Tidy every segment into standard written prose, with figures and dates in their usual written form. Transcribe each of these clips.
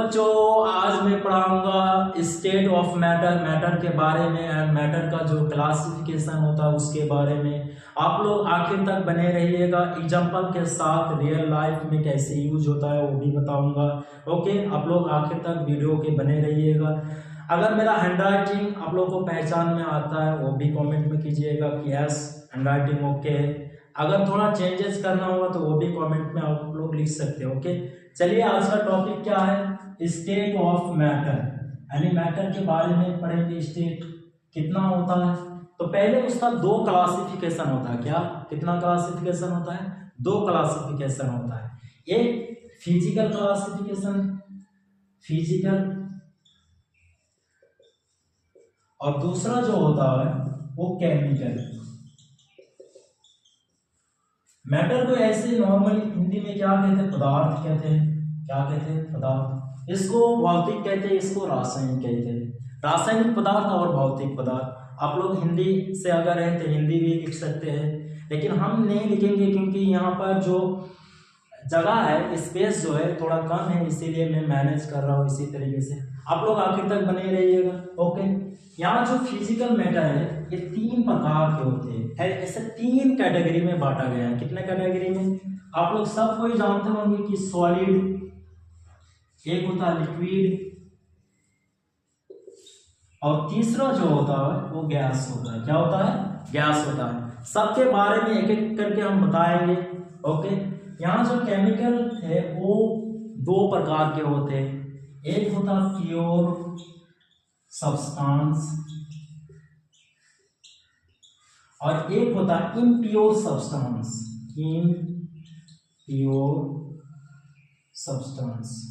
बच्चों, आज मैं पढ़ाऊंगा स्टेट ऑफ मैटर, मैटर के बारे में एंड मैटर का जो क्लासिफिकेशन होता है उसके बारे में। आप लोग आखिर तक बने रहिएगा। एग्जाम्पल के साथ रियल लाइफ में कैसे यूज होता है वो भी बताऊंगा। ओके, आप लोग आखिर तक वीडियो के बने रहिएगा। अगर मेरा हैंडराइटिंग आप लोग को पहचान में आता है वो भी कमेंट में कीजिएगा कि यस हैंडराइटिंग ओके है। अगर थोड़ा चेंजेस करना होगा तो वो भी कमेंट में आप लोग लिख सकते हैं। ओके, चलिए आज का टॉपिक क्या है, स्टेट ऑफ मैटर, यानी मैटर के बारे में पढ़ेंगे। स्टेट कितना होता है, तो पहले उसका दो क्लासिफिकेशन होता है। क्या कितना क्लासिफिकेशन होता है? दो क्लासिफिकेशन होता है। एक फिजिकल क्लासिफिकेशन, फिजिकल, और दूसरा जो होता है वो केमिकल। मैटर को ऐसे नॉर्मली हिंदी में क्या कहते हैं? पदार्थ कहते हैं। क्या कहते हैं? पदार्थ। इसको भौतिक कहते हैं, इसको रासायनिक कहते हैं। रासायनिक पदार्थ और भौतिक पदार्थ। आप लोग हिंदी से अगर है तो हिंदी भी लिख सकते हैं, लेकिन हम नहीं लिखेंगे क्योंकि यहाँ पर जो जगह है, स्पेस जो है थोड़ा कम है, इसीलिए मैं मैनेज कर रहा हूँ इसी तरीके से। आप लोग आखिर तक बने रहिएगा। ओके, यहाँ जो फिजिकल मैटर है ये तीन प्रकार के होते हैं। ऐसे तीन कैटेगरी में बांटा गया है। कितने कैटेगरी में? आप लोग सब कोई जानते होंगे कि सॉलिड, एक होता है लिक्विड, और तीसरा जो होता है वो गैस होता है। क्या होता है? गैस होता है। सबके बारे में एक एक करके हम बताएंगे। ओके, यहाँ जो केमिकल है वो दो प्रकार के होते हैं। एक होता है प्योर सब्सटेंस और एक होता है इम्प्योर सब्सटेंस। इम्प्योर सब्सटेंस,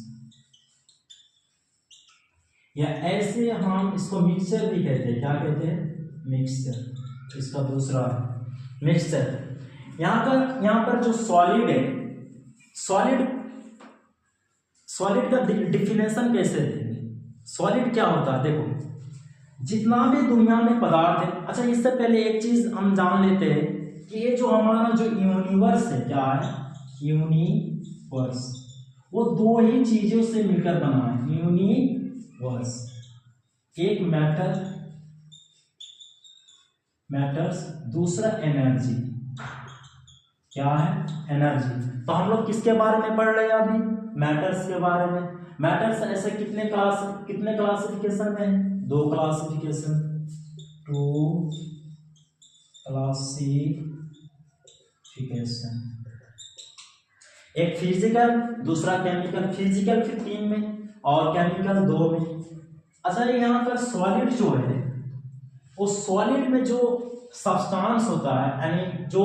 या ऐसे हम इसको मिक्सचर भी कहते हैं। क्या कहते हैं? मिक्सचर। इसका दूसरा है मिक्सचर। यहाँ पर जो सॉलिड है, सॉलिड का डिफिनेशन कैसे देंगे? सॉलिड क्या होता है? देखो, जितना भी दुनिया में पदार्थ है। अच्छा, इससे पहले एक चीज हम जान लेते हैं कि ये जो हमारा जो यूनिवर्स है, क्या है? यूनिवर्स, वो दो ही चीजों से मिलकर बना है। यूनिवर्स, एक मैटर्स, दूसरा एनर्जी। क्या है? एनर्जी। तो हम लोग किसके बारे में पढ़ रहे हैं अभी? मैटर्स के बारे में। मैटर्स ऐसे कितने क्लासिफिकेशन है? दो क्लासिफिकेशन, टू क्लासिफिकेशन। एक फिजिकल, दूसरा केमिकल। फिजिकल फिर 3 में और केमिकल 2 में। अच्छा, यहाँ पर सॉलिड जो है वो सॉलिड में जो सब्सटेंस होता है, यानी जो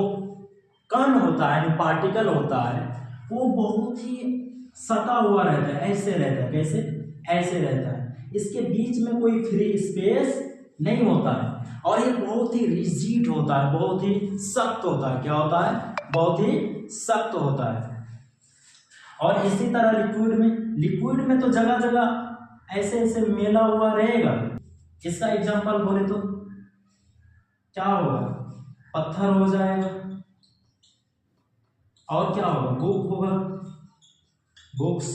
कण होता है, यानी पार्टिकल होता है, वो बहुत ही सटा हुआ रहता है। ऐसे रहता है। कैसे? ऐसे रहता है। इसके बीच में कोई फ्री स्पेस नहीं होता है और ये बहुत ही रिजिड होता है, बहुत ही सख्त होता है। क्या होता है? बहुत ही सख्त होता है। और इसी तरह लिक्विड में तो जगह जगह ऐसे ऐसे मेला हुआ रहेगा। इसका एग्जांपल बोले तो क्या होगा? पत्थर हो जाएगा, और क्या होगा? बुक होगा, बुक्स,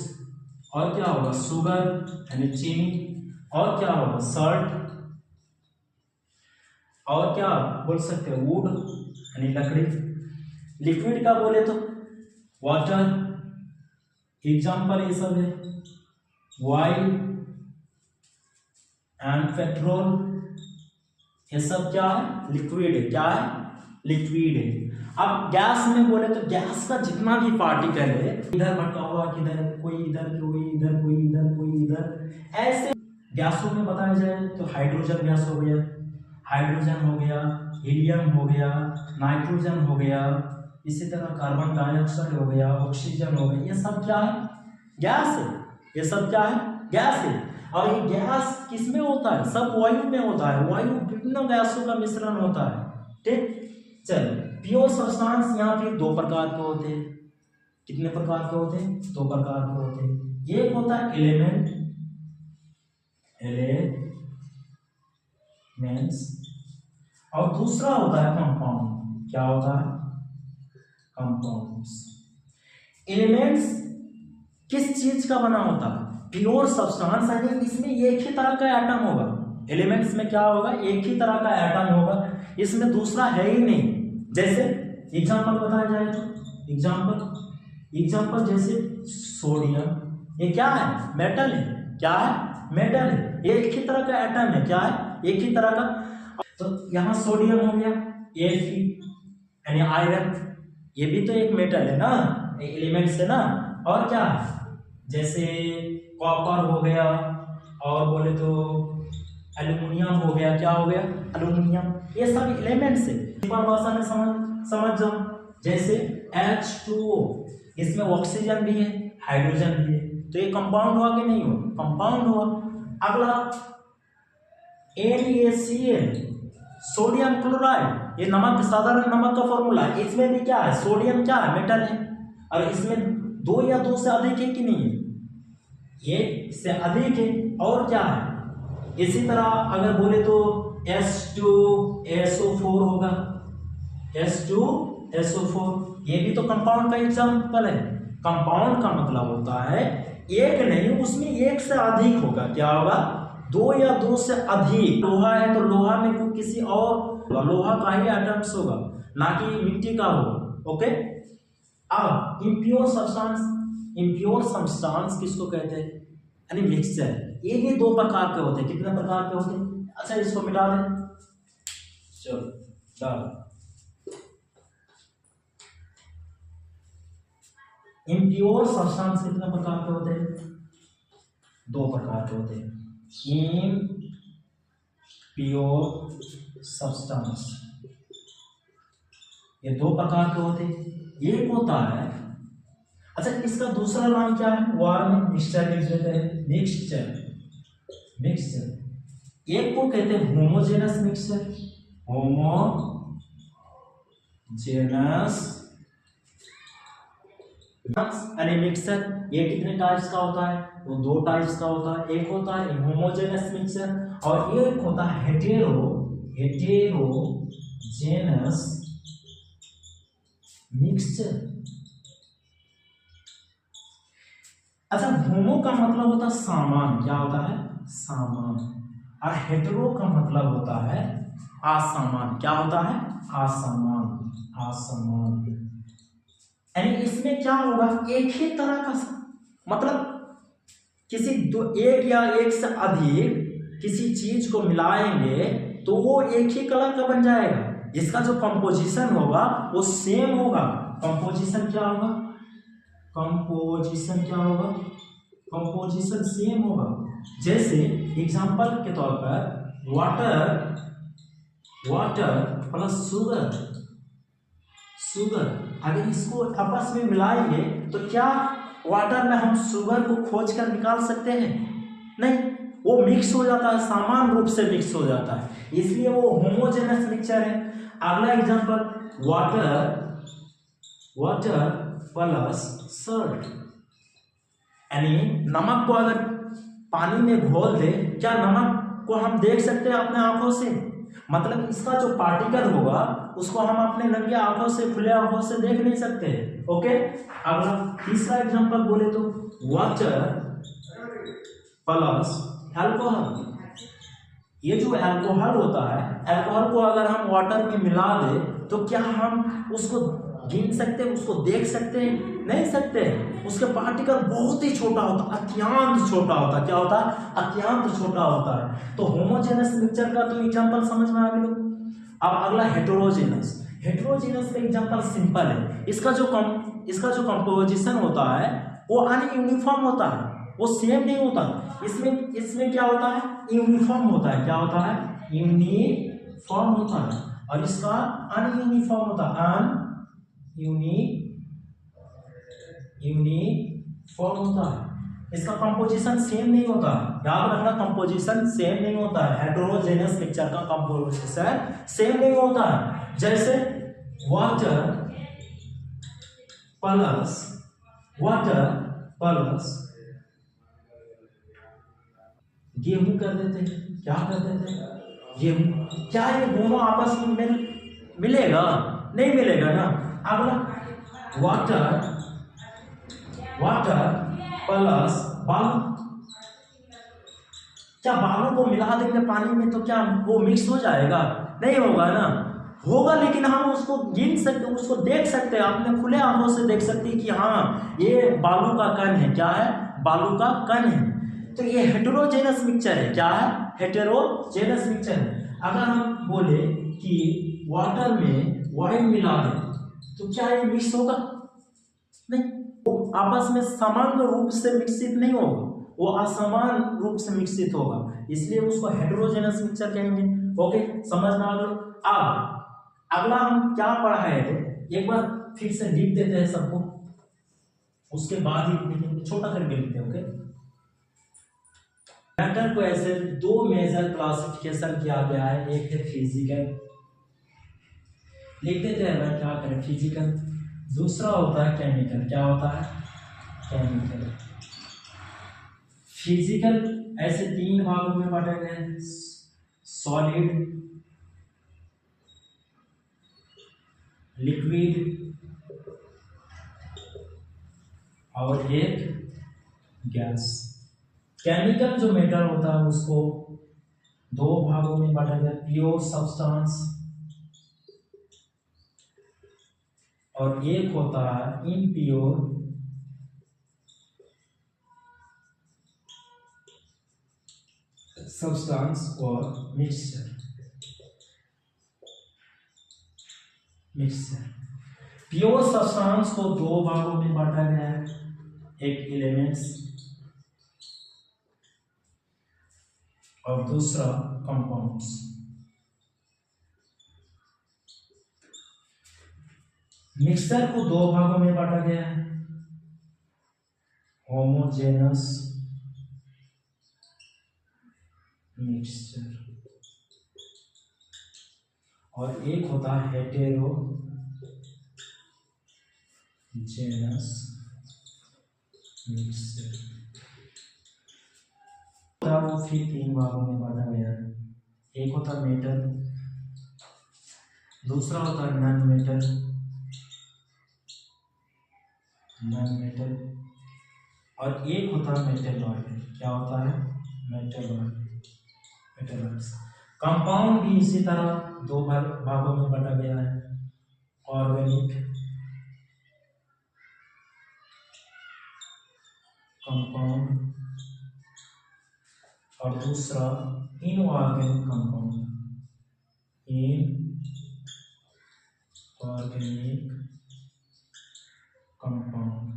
और क्या होगा? शुगर यानी चीनी, और क्या होगा? सल्ट, और क्या बोल सकते हैं? वुड यानी लकड़ी। लिक्विड का बोले तो वाटर, एग्जाम्पल ये सब है। ऑयल एंड पेट्रोल, ये सब क्या है? लिक्विड है। क्या है? लिक्विड है। अब गैस में बोले तो गैस का जितना भी पार्टिकल है, इधर भटका हुआ, किधर कोई इधर, कोई इधर, कोई इधर, कोई इधर, ऐसे गैसों में बताया जाए तो हाइड्रोजन गैस हो गया, हाइड्रोजन हो गया, हीलियम हो गया, नाइट्रोजन हो गया, इसी तरह कार्बन डाइऑक्साइड हो गया, ऑक्सीजन हो गया। ये सब क्या है? गैस है। ये सब क्या है? गैस है। और ये गैस किस में होता है? सब वायु में होता है। वायु विभिन्न गैसों का मिश्रण होता है। ठीक, चलो। प्योर सब्सटेंस यहाँ फिर दो प्रकार के होते हैं। कितने प्रकार के होते हैं? दो प्रकार के होते हैं। एक होता है एलिमेंट्स, और दूसरा होता है कंपाउंड। क्या होता है? कंपाउंड्स। एलिमेंट्स किस चीज का बना होता है? प्योर सब्सटेंस यानी इसमें एक ही तरह का एटम होगा, एलिमेंट्स में क्या होगा, एक ही तरह का एटम होगा, इसमें दूसरा है ही नहीं। जैसे एग्जांपल बताया जाए तो एग्जांपल जैसे सोडियम, ये क्या है, मेटल है, क्या है, मेटल है, एक ही तरह का एटम है, क्या है, एक ही तरह का। तो यहाँ सोडियम हो गया, Fe यानी आयरन, ये भी तो एक मेटल है ना, एलिमेंट्स है ना। और क्या है, जैसे कॉपर हो गया, और बोले तो एल्युमिनियम हो गया, क्या हो गया, एल्युमिनियम, ये सब एलिमेंट्स है। सिंपल भाषा में समझ जाओ, जैसे H2O, इसमें ऑक्सीजन भी है, हाइड्रोजन भी है, तो ये कंपाउंड हुआ कि नहीं हुआ, कंपाउंड हुआ। अगला NaCl, सोडियम क्लोराइड, ये नमक, साधारण नमक का फॉर्मूला है, इसमें भी क्या है, सोडियम क्या है, मेटल है, और इसमें दो या दो से अधिक है कि नहीं है, ये से अधिक है। और क्या है, इसी तरह अगर बोले तो H2SO4 होगा, H2SO4, ये भी तो कंपाउंड का एग्जाम्पल है। कंपाउंड का मतलब होता है एक नहीं, उसमें एक से अधिक होगा, क्या होगा, दो या दो से अधिक। लोहा है तो लोहा में को किसी और लोहा का ही एटम्स होगा, ना कि मिट्टी का होगा। ओके, अब इम्प्योर सब्सटेंस किसको कहते हैं, यानी मिक्सचर, ये भी दो प्रकार के होते हैं। कितने प्रकार के होते हैं, अच्छा इसको मिटा दें, चलो डाल। इम्प्योर सब्सटेंस कितने प्रकार के होते हैं, दो प्रकार के होते हैं। इम्प्योर सब्सटेंस, ये दो प्रकार के होते हैं। एक होता है, अच्छा इसका दूसरा नाम क्या है, वार में मिक्सचर लिख देते हैं, मिक्सचर। एक को कहते हैं होमोजेनस मिक्सचर, होमोजेनस यानी मिक्सचर, ये कितने टाइप्स का होता है, वो दो टाइप्स का होता है। एक होता है होमोजेनस मिक्सचर और एक होता है हेटेरोजेनस मिक्सचर। अच्छा, होमो का मतलब होता है सामान, क्या होता है, सामान, और हेटेरो का मतलब होता है असामान, क्या होता है, असामान। यानी इसमें क्या होगा, एक ही तरह का, मतलब किसी दो, एक या एक से अधिक किसी चीज को मिलाएंगे तो वो एक ही कलर का बन जाएगा। इसका जो कंपोजिशन होगा वो सेम होगा। कंपोजिशन क्या होगा, कंपोजिशन सेम होगा। जैसे एग्जांपल के तौर पर वाटर प्लस शुगर, अगर इसको आपस में मिलाएंगे तो क्या वाटर में हम शुगर को खोज कर निकाल सकते हैं, नहीं, वो मिक्स हो जाता है, समान रूप से मिक्स हो जाता है, इसलिए वो होमोजेनस मिक्सचर है। अगला एग्जांपल, वाटर प्लस सॉल्ट, यानी नमक को अगर पानी में घोल दे, क्या नमक को हम देख सकते हैं अपने आंखों से, मतलब इसका जो पार्टिकल होगा उसको हम अपने नंगे आंखों से, खुले आंखों से देख नहीं सकते। ओके, अगला तीसरा एग्जांपल बोले तो वाटर प्लस अल्कोहल। ये जो अल्कोहल होता है, अल्कोहल को अगर हम वाटर में मिला दे तो क्या हम उसको गिन सकते हैं, उसको देख सकते हैं, नहीं सकते। उसके पार्टिकल बहुत ही छोटा होता, अत्यंत छोटा होता, क्या होता है, अत्यंत छोटा होता है। तो होमोजेनस मिक्सचर का तो एग्जांपल समझ में आ गया। अब अगला हेटेरोजेनस का एग्जांपल सिंपल है। इसका जो कंपोजिशन होता है वो अनयूनिफॉर्म होता है, वो सेम नहीं होता। इसमें क्या होता है, यूनिफॉर्म होता है, क्या होता है, यूनिफॉर्म होता है, और इसका अनयूनिफॉर्म होता है, यूनिफॉर्म होता है। इसका कंपोजिशन सेम नहीं होता, याद रखना, कंपोजिशन सेम नहीं होता है। हेटेरोजेनस मिक्सचर का कंपोजिशन सेम नहीं होता है। जैसे वाटर प्लस गेहूं कर देते हैं, क्या कर देते हैं, गेहूं, क्या ये दोनों आपस में मिलेगा, नहीं मिलेगा ना। अगला वाटर प्लस क्या बालों को मिला देंगे पानी में तो क्या वो मिक्स हो जाएगा? नहीं होगा ना, होगा, लेकिन हम उसको गिन सकते, उसको देख सकते हैं, अपने खुले आंखों से देख सकते हैं कि हाँ ये बालू का कण है। क्या है? बालू का कण है। तो ये हेटेरोजेनस मिक्सचर है। क्या है? हेटेरोजेनस मिक्सचर है। अगर हम बोले कि वाटर में वाइन मिला दें तो क्या ये मिक्स होगा? नहीं, वो आपस में समान रूप से मिश्रित नहीं होगा, वो असमान रूप से मिश्रित होगा, इसलिए उसको हेटेरोजेनस मिक्सचर कहेंगे। ओके, समझ में आ गया? अब अगला हम क्या पढ़ाए थे, एक बार फिर से लिख देते हैं सबको, उसके बाद ही लिखेंगे, छोटा करके लिखते हैं। ओके, मैटर को ऐसे दो मेजर क्लासिफिकेशन किया गया है, एक है फिजिकल, लिख देते हैं भाई, क्या करें, फिजिकल। दूसरा होता है केमिकल। क्या होता है? केमिकल। फिजिकल ऐसे तीन भागों में बांटे गए हैं, सॉलिड, लिक्विड और एक गैस। केमिकल जो मैटर होता है उसको दो भागों में बांटा गया, प्योर सब्सटेंस और एक होता है इम्प्योर सब्सटेंस और मिक्सचर। प्योर सब्सटेंस को दो भागों में बांटा गया है, एक एलिमेंट्स और दूसरा कंपाउंड्स। मिक्सचर को दो भागों में बांटा गया है, होमोजेनस मिक्सचर और एक होता है हेटेरोजेनस मिक्सचर। वो फिर तीन भागों में बांटा गया है, एक होता है मेटल, दूसरा होता है नॉन मेटल और एक होता है मेटलॉइड। क्या होता है? मेटलॉइड। कंपाउंड भी इसी तरह दो भागों में बांटा गया है, ऑर्गेनिक कंपाउंड और दूसरा इनऑर्गेनिक कंपाउंड। Inorganic compound.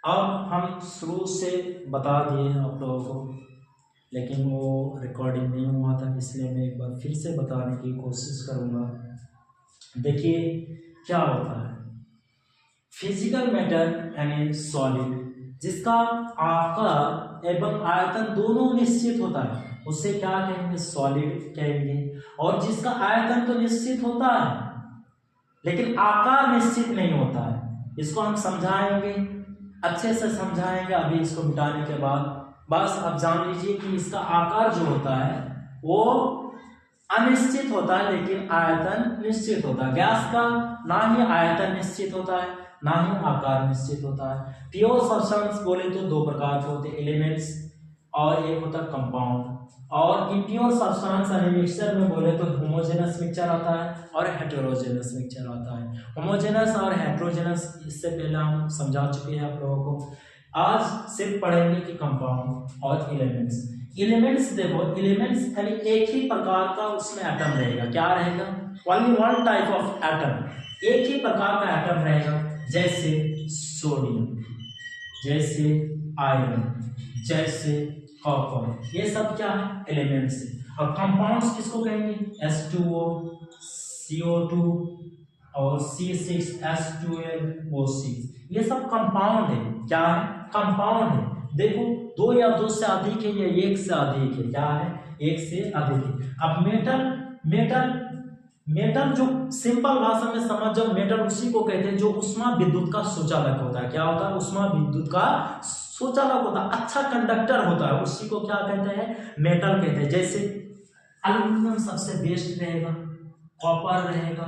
अब हम शुरू से बता दिए हैं आप लोगों को, लेकिन वो रिकॉर्डिंग नहीं हुआ था, इसलिए मैं एक बार फिर से बताने की कोशिश करूँगा। देखिए क्या होता है, फिजिकल मैटर यानी सॉलिड, जिसका आकार एवं आयतन दोनों निश्चित होता है, उसे क्या कहेंगे? सॉलिड कहेंगे। और जिसका आयतन तो निश्चित होता है लेकिन आकार निश्चित नहीं होता है, इसको हम समझाएंगे, अच्छे से समझाएंगे अभी इसको मिटाने के बाद। बस अब जान लीजिए कि इसका आकार जो होता है वो अनिश्चित होता है लेकिन आयतन निश्चित होता है। गैस का ना ही आयतन निश्चित होता है ना ही आकार निश्चित होता है। प्योर सब्सटेंस बोले तो दो प्रकार के होते हैं, एलिमेंट्स और एक होता है कंपाउंड। और इम्प्योर सब्सटेंस यानी मिक्सचर में बोले तो होमोजेनस मिक्सचर आता है और हेटेरोजेनस मिक्सचर आता है। होमोजेनस और हेटेरोजेनस इससे पहले हम समझा चुके हैं आप लोगों को। आज सिर्फ पढ़ेंगे कि कंपाउंड और एलिमेंट्स। एलिमेंट्स देखो, एलिमेंट्स यानी एक ही प्रकार का उसमें एटम रहेगा। क्या रहेगा? Only one type of atom, एक ही प्रकार का एटम रहेगा, जैसे सोडियम, जैसे आयरन, जैसे कॉपर, ये सब क्या है? एलिमेंट्स है। और कंपाउंड्स किसको कहेंगे? H2O, CO2 और C6H12O6, ये सब कंपाउंड है। क्या है? कंपाउंड है। देखो दो या दो से अधिक है या एक से अधिक है। क्या है? एक से अधिक है। अब मेटल जो सिंपल भाषा में समझ जाओ, मेटल उसी को कहते हैं जो उष्मा विद्युत का सुचालक होता है। क्या होता है? उष्मा विद्युत का सुचालक होता है, अच्छा कंडक्टर होता है, उसी को क्या कहते हैं? मेटल कहते हैं। जैसे एल्युमिनियम सबसे बेस्ट रहेगा, कॉपर रहेगा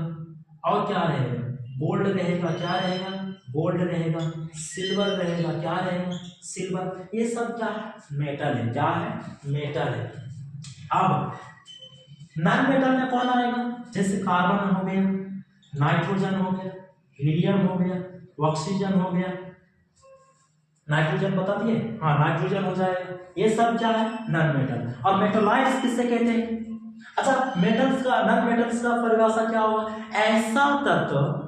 और क्या रहेगा? गोल्ड रहेगा। क्या रहेगा? गोल्ड रहेगा, सिल्वर रहेगा, क्या रहेगा, सिल्वर। ये सब क्या है, मेटल है। क्या है, मेटल है। अब नॉन मेटल में कौन आएगा, जैसे कार्बन हो गया, नाइट्रोजन हो गया, हीलियम हो गया, ऑक्सीजन हो गया। नाइट्रोजन बता दिए, हाँ नाइट्रोजन हो जाएगा। ये सब क्या है, नॉन मेटल। और मेटलाइट्स किससे कहते हैं? अच्छा, मेटल्स का, नॉन मेटल्स का परिभाषा क्या होगा, ऐसा तत्व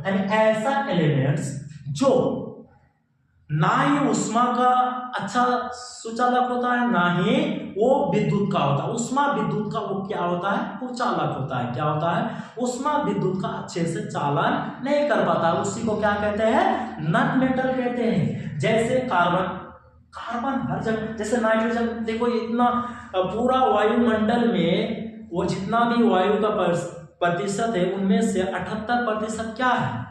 यानी ऐसा एलिमेंट्स जो ना ही उष्मा का अच्छा सुचालक होता है, ना ही वो विद्युत का होता है। उष्मा विद्युत का वो क्या होता है, वो चालक होता है। क्या होता है, उष्मा विद्युत का अच्छे से चालन नहीं कर पाता, उसी को क्या कहते हैं, नॉन मेटल कहते हैं। जैसे कार्बन हर जगह, जैसे नाइट्रोजन देखो, इतना पूरा वायुमंडल में वो जितना भी वायु का प्रतिशत है, उनमें से 78% क्या है,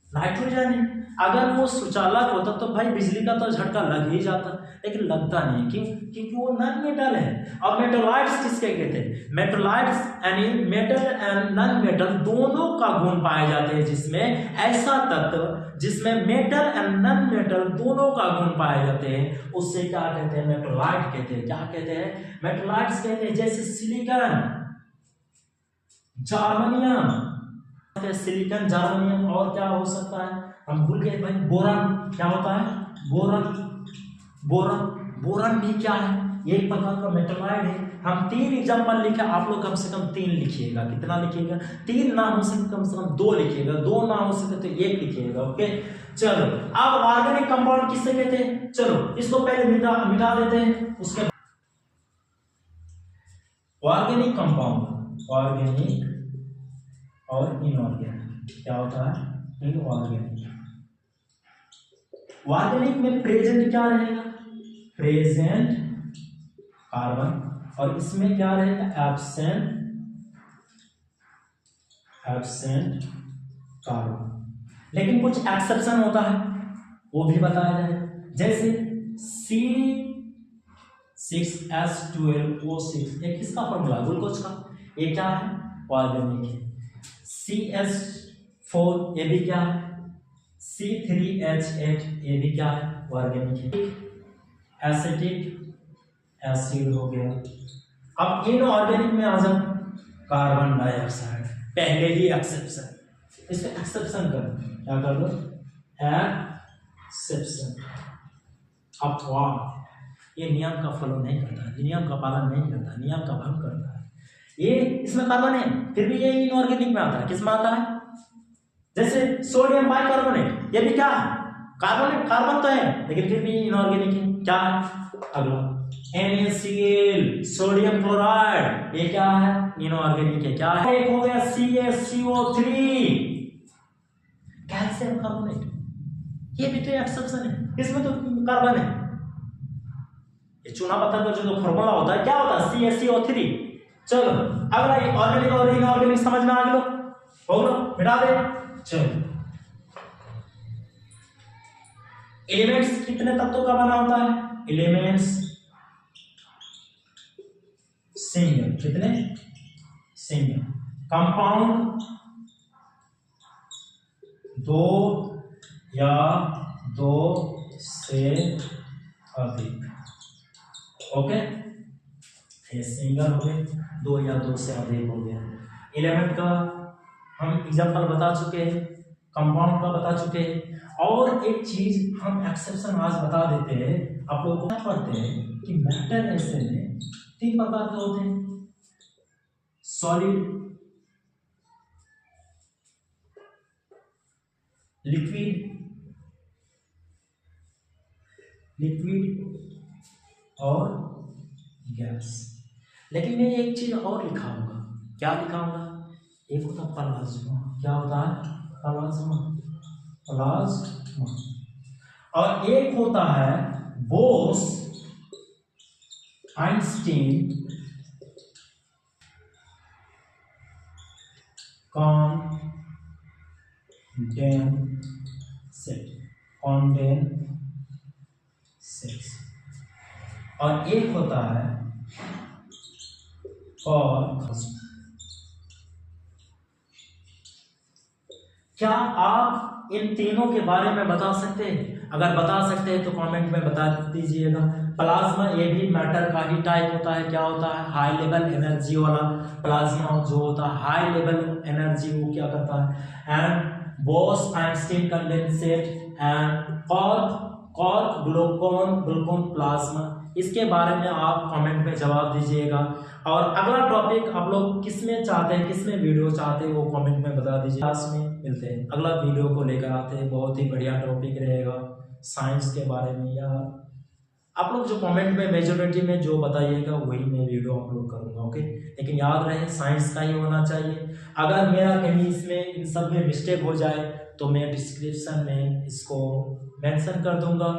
नाइट्रोजन है। अगर वो सुचालक होता तो भाई बिजली का तो झटका लग ही जाता, लेकिन लगता नहीं। क्यों? क्योंकि वो नॉन मेटल है। अब मेटलाइट्स किसके कहते हैं, मेटलाइट्स यानी मेटल एंड नॉन मेटल दोनों का गुण पाए जाते हैं, जिसमें ऐसा तत्व जिसमें मेटल एंड नॉन मेटल दोनों का गुण पाए जाते हैं, उससे क्या कहते हैं, मेटलाइट कहते हैं। क्या कहते हैं, मेटलाइट्स कहते हैं। जैसे सिलिकॉन, जर्मनियम, सिलिकॉन, जर्मनियम, और क्या हो सकता है, हम भूल गए भाई, बोरॉन। क्या होता है, बोरॉन भी क्या है, एक प्रकार का मेटलाइट है। हम 3 एग्जांपल लिखे, आप लोग कम से कम 3 लिखिएगा। कितना लिखिएगा, 3 ना हो सके कम से कम 2 लिखिएगा, 2 ना हो सके तो 1 लिखिएगा। ओके, चलो अब ऑर्गेनिक कंपाउंड किससे कहते हैं, चलो इसको पहले मिटा देते हैं, उसके ऑर्गेनिक कंपाउंड, ऑर्गेनिक और इनऑर्गेनिक। क्या होता है, इनऑर्गेनिक। ऑर्गेनिक में प्रेजेंट क्या रहेगा, प्रेजेंट कार्बन, और इसमें क्या रहेगा, एब्सेंट कार्बन। लेकिन कुछ एक्सेप्शन होता है, वो भी बताया जाए। जैसे C6H12O6, ये किसका फॉर्मूला, ग्लूकोज का, ये क्या है, ऑर्गेनिक है। CH4, ये भी क्या है, C3H8, ये भी क्या है, ऑर्गेनिक है। एसिटिक एसिड हो गया। अब इनऑर्गेनिक में आ जाओ, कार्बन डाइऑक्साइड, पहले ही एक्सेप्शन, इसमें एक्सेप्शन कर, क्या कर दो, एक्सेप्शन। अपवाद, ये नियम का फॉलो नहीं करता, नियम का पालन नहीं करता, नियम का भंग करता है। ये इसमें कार्बन है, फिर भी ये इनऑर्गेनिक में आता है। किस में आता है, जैसे सोडियम बाइकार्बोनेट, ये भी क्या है, कार्बन तो है, लेकिन फिर भी इनऑर्गेनिक है। क्या है, अगला NaCl, सोडियम क्लोराइड, ये क्या है, इनऑर्गेनिक है। क्या है, एक हो गया CaCO3, कैल्शियम कार्बोनेट, ये भी तो एक्सेप्शन है, इसमें तो कार्बन है। ये चूना पत्थर का जो फॉर्मूला होता है, क्या होता है, CaCO3। चलो अगला, ऑर्गेनिक और इनऑर्गेनिक समझ में आ गया, होगा, मिटा दे। चलो, एलिमेंट्स कितने तत्वों का बना होता है, एलिमेंट्स सिंगल, कितने, सिंगल। कंपाउंड 2 या 2 से अधिक। ओके, ये सिंगल हो गए, 2 या 2 से अधिक हो गया। एलिमेंट का हम एग्जांपल बता चुके हैं, कंपाउंड का बता चुके हैं, और एक चीज हम एक्सेप्शन आज बता देते हैं। आप लोगों को पढ़ते हैं कि मैटर ऐसे में 3 प्रकार के होते हैं, सॉलिड, लिक्विड और गैस। लेकिन मैं एक चीज और लिखा होगा, क्या लिखा होगा, एक होता प्लाज्मा। क्या होता है, प्लाज्मा, और एक होता है बोस आइंस्टीन कॉन्डेंसेट, और एक होता है क्या आप इन तीनों के बारे में बता सकते हैं? अगर बता सकते हैं तो कमेंट में बता दीजिएगा। प्लाज्मा ये भी मैटर का ही टाइप होता है। क्या होता है? हाई लेवल एनर्जी वाला प्लाज्मा जो होता है, हाई लेवल एनर्जी वो क्या करता है। And Bose Einstein condensate and quark gluon plasma, इसके बारे में आप कमेंट में जवाब दीजिएगा। और अगला टॉपिक आप लोग किस में चाहते हैं, किस में वीडियो चाहते हैं, वो कमेंट में बता दीजिए। क्लास में मिलते हैं, अगला वीडियो को लेकर आते हैं। बहुत ही बढ़िया टॉपिक रहेगा साइंस के बारे में, या आप लोग जो कमेंट में मेजोरिटी में जो बताइएगा वही मैं वीडियो अपलोड करूंगा। ओके, लेकिन याद रहे साइंस का ही होना चाहिए। अगर मेरा कहीं इसमें इन सब में मिस्टेक हो जाए तो मैं डिस्क्रिप्शन में इसको मेंशन कर दूंगा।